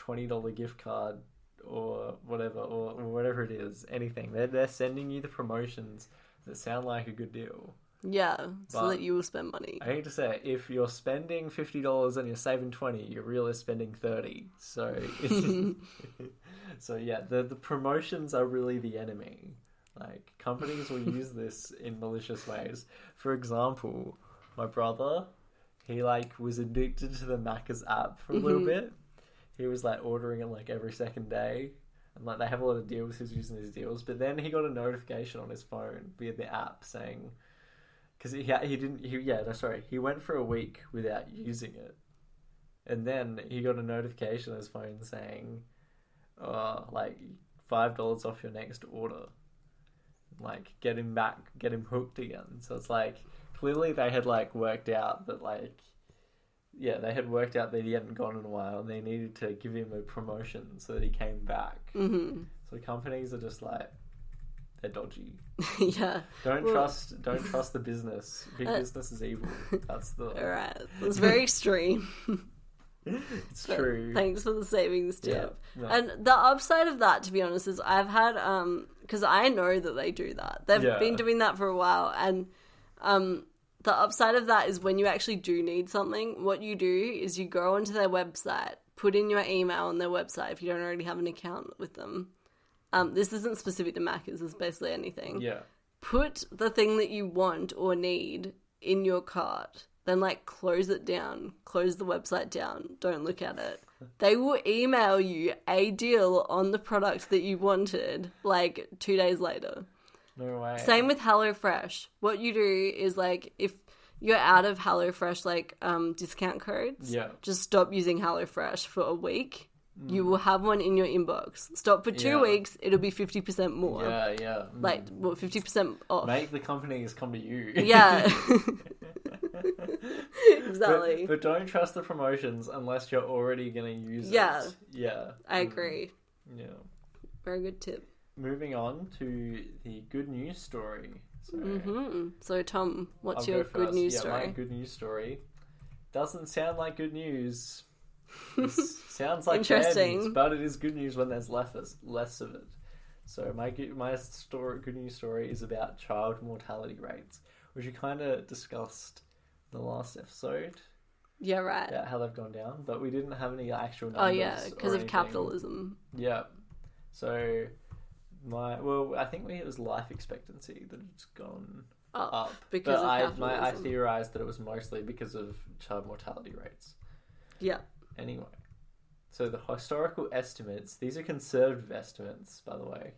$20 gift card or whatever it is, anything. They're sending you the promotions that sound like a good deal. Yeah, so But that you will spend money. I hate to say it, if you're spending $50 and you're saving 20, you're really spending 30. So, so yeah, the promotions are really the enemy. Like, companies will use this in malicious ways. For example, my brother, he like was addicted to the Macca's app for a little bit. He was like ordering it like every second day, and like they have a lot of deals. He's using these deals, but then he got a notification on his phone via the app saying, because he went for a week without using it, and then he got a notification on his phone saying, like $5 off your next order. Like, get him hooked again. So it's like, clearly they had like worked out that he hadn't gone in a while, and they needed to give him a promotion so that he came back. So companies are just like, they're dodgy. Yeah. Don't trust the business. Big business is evil. That's the... Alright. It's very extreme. It's true. Thanks for the savings tip. Yeah, no. And the upside of that, to be honest, is I've had, because I know that they do that. They've been doing that for a while, and the upside of that is when you actually do need something, what you do is you go onto their website, put in your email on their website if you don't already have an account with them. This isn't specific to Macca's, it's basically anything. Yeah. Put the thing that you want or need in your cart. Then, like, close it down. Close the website down. Don't look at it. They will email you a deal on the product that you wanted, like, 2 days later. No way. Same with HelloFresh. What you do is, like, if you're out of HelloFresh, like, discount codes, just stop using HelloFresh for a week. You will have one in your inbox. Stop for 2 weeks, it'll be 50% more. Yeah. Like, 50% off. Make the companies come to you. Yeah. Exactly. But don't trust the promotions unless you're already going to use it. Yeah. I agree. Yeah. Very good tip. Moving on to the good news story. So Tom, what's I'll your go good first. news story? My good news story doesn't sound like good news. This sounds like bad news, but it is good news when there's less of it. So my good news story is about child mortality rates, which we kind of discussed in the last episode. Yeah, right. About how they've gone down, but we didn't have any actual numbers. Oh yeah, because of capitalism. Yeah. So I think it was life expectancy that it's gone up because of capitalism. I theorized that it was mostly because of child mortality rates. Yeah. Anyway, so the historical estimates, these are conservative estimates, by the way,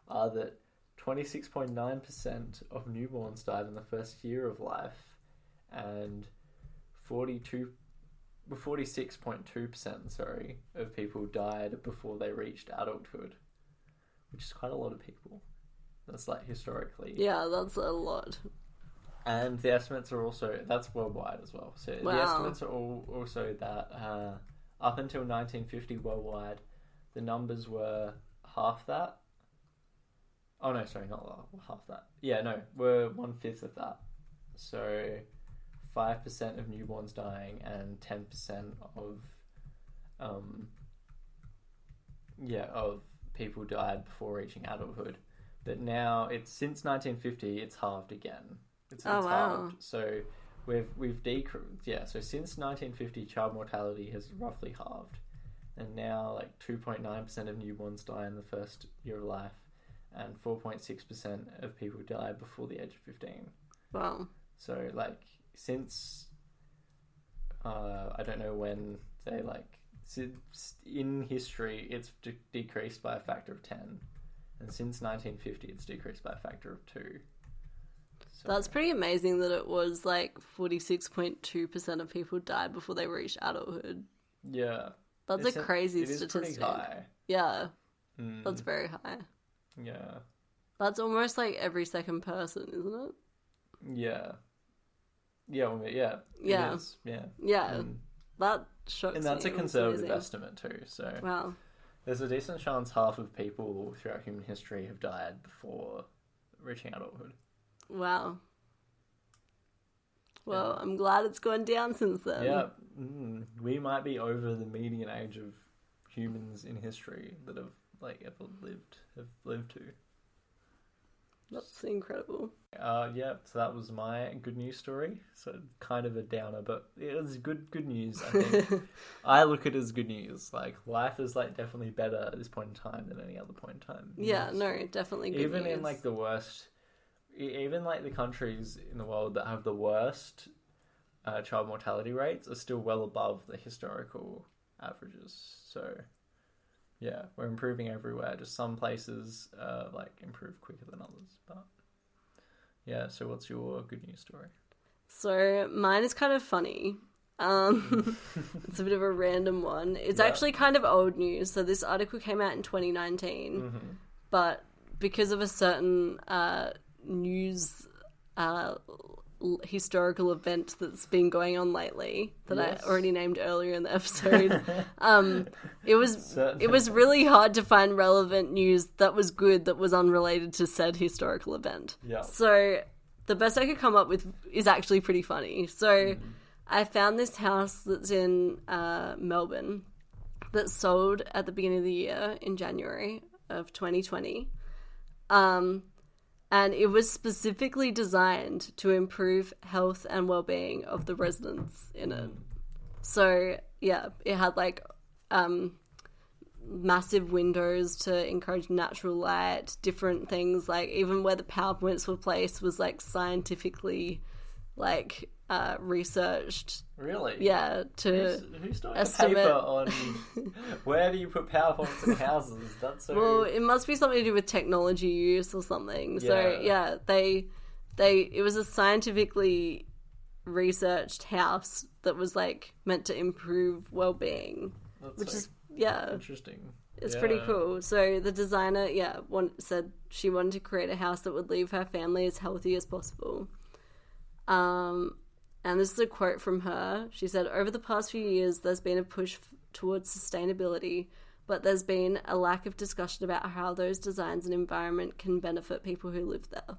are that 26.9% of newborns died in the first year of life, and 46.2%, of people died before they reached adulthood, which is quite a lot of people. That's like historically. Yeah, that's a lot. And the estimates are also, that's worldwide as well. So the estimates are also that up until 1950 worldwide, the numbers were half that. Oh no, sorry, not half that. Yeah, no, were 1/5 of that. So 5% of newborns dying and 10% of people died before reaching adulthood. But now since 1950, it's halved again. It's halved. So we've decreased. Yeah. So since 1950, child mortality has roughly halved, and now like 2.9% of newborns die in the first year of life, and 4.6% of people die before the age of 15. Wow. So like since I don't know when they in history it's decreased by a factor of 10, and since 1950 it's decreased by a factor of 2. So, that's pretty amazing that it was like 46.2% of people died before they reached adulthood. Yeah. That's a crazy statistic. It's pretty high. Yeah. That's very high. Yeah. That's almost like every second person, isn't it? Yeah. Yeah, yeah. Yeah. It is. Yeah. Yeah. That shocks me. And that's a conservative estimate too, so... Wow. There's a decent chance half of people throughout human history have died before reaching adulthood. Wow. Well, I'm glad it's gone down since then. Yeah. We might be over the median age of humans in history that have like ever lived to. That's incredible. Yeah, so that was my good news story. So kind of a downer, but it was good news, I think. I look at it as good news. Like, life is like definitely better at this point in time than any other point in time. Yeah, no, definitely good even news. in like the worst, even like the countries in the world that have the worst child mortality rates are still well above the historical averages. So yeah, we're improving everywhere. Just some places like improve quicker than others. But yeah, so what's your good news story? So mine is kind of funny. It's a bit of a random one. It's actually kind of old news. So this article came out in 2019, but because of a certain news historical event that's been going on lately that I already named earlier in the episode, it was really hard to find relevant news that was good that was unrelated to said historical event. Yeah. So the best I could come up with is actually pretty funny. So I found this house that's in Melbourne that sold at the beginning of the year in January of 2020. And it was specifically designed to improve health and well-being of the residents in it. So, yeah, it had, like, massive windows to encourage natural light, different things, like, even where the power points were placed was, like, scientifically, like, researched. Really? Yeah, who's doing estimate... a paper on where do you put power points in houses? That's so... Well, it must be something to do with technology use or something. So yeah, it was a scientifically researched house that was like meant to improve well-being, which is interesting. It's pretty cool. So the designer said she wanted to create a house that would leave her family as healthy as possible. And this is a quote from her. She said, "Over the past few years, there's been a push towards sustainability, but there's been a lack of discussion about how those designs and environment can benefit people who live there."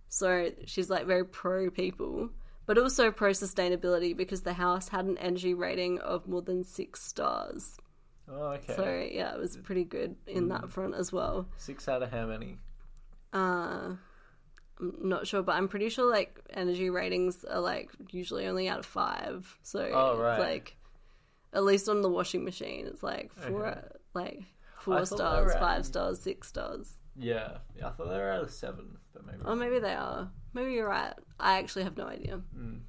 So she's like very pro people, but also pro sustainability because the house had an energy rating of more than 6 stars. Oh, okay. So yeah, it was pretty good in that front as well. 6 out of how many? I'm not sure, but I'm pretty sure like energy ratings are like usually only out of 5. So it's like at least on the washing machine, it's like 4 stars, 5 stars, 6 stars. Yeah, I thought they were out of 7, but maybe. Oh, maybe they are. Maybe you're right. I actually have no idea.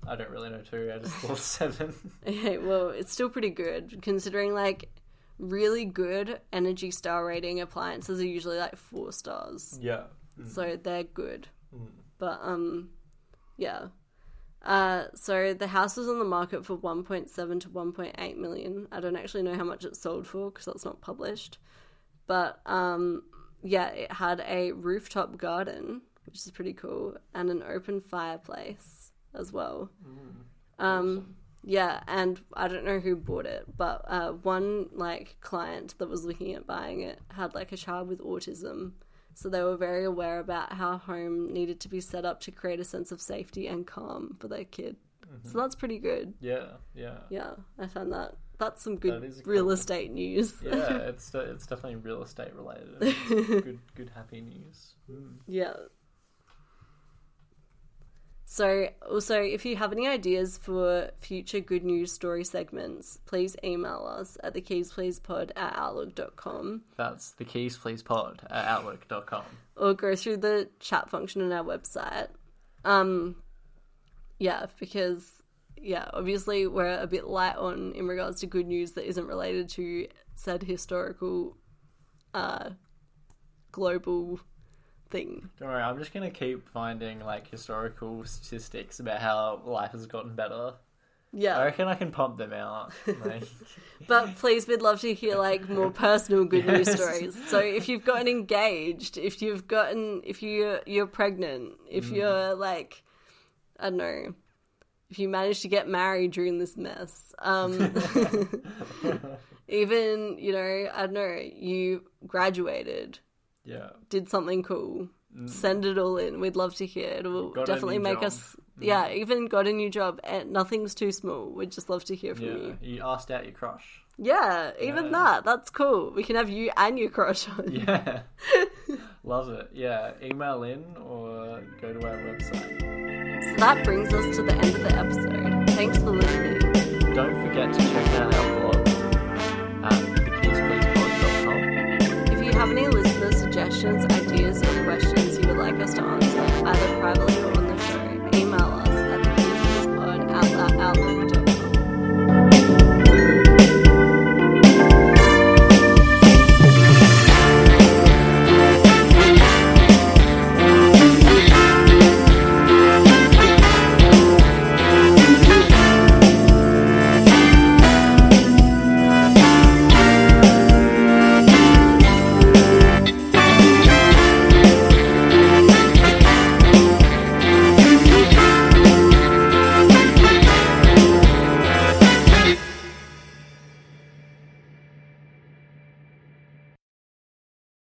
I don't really know too. I just thought 7. Okay, well, it's still pretty good considering like really good Energy Star rating appliances are usually like 4 stars. Yeah. So they're good. But yeah. So the house was on the market for 1.7 to 1.8 million. I don't actually know how much it sold for because that's not published. But yeah, it had a rooftop garden, which is pretty cool, and an open fireplace as well. Awesome. Yeah, and I don't know who bought it, but one like client that was looking at buying it had like a child with autism. So they were very aware about how home needed to be set up to create a sense of safety and calm for their kid. So that's pretty good. Yeah. Yeah, I found that. That's some good real estate news. Yeah, it's definitely real estate related. good happy news. Yeah. So, also, if you have any ideas for future good news story segments, please email us at thekeyspleasepod@outlook.com. That's thekeyspleasepod@outlook.com. Or go through the chat function on our website. Yeah, because, obviously we're a bit light on in regards to good news that isn't related to said historical, global thing. Don't worry, I'm just going to keep finding like historical statistics about how life has gotten better. Yeah. I reckon I can pump them out. Like... But please, we'd love to hear like more personal good news stories. So if you've gotten engaged, if you're pregnant, if you're like, I don't know, if you managed to get married during this mess, even, I don't know, you graduated. Yeah. Did something cool. Send it all in. We'd love to hear. It will definitely make us... Yeah, even got a new job. And nothing's too small. We'd just love to hear from you. You asked out your crush. Yeah, even that's cool. We can have you and your crush on. Yeah. Love it. Yeah, email in or go to our website. So that brings us to the end of the episode. Thanks for listening. Don't forget to check out our blog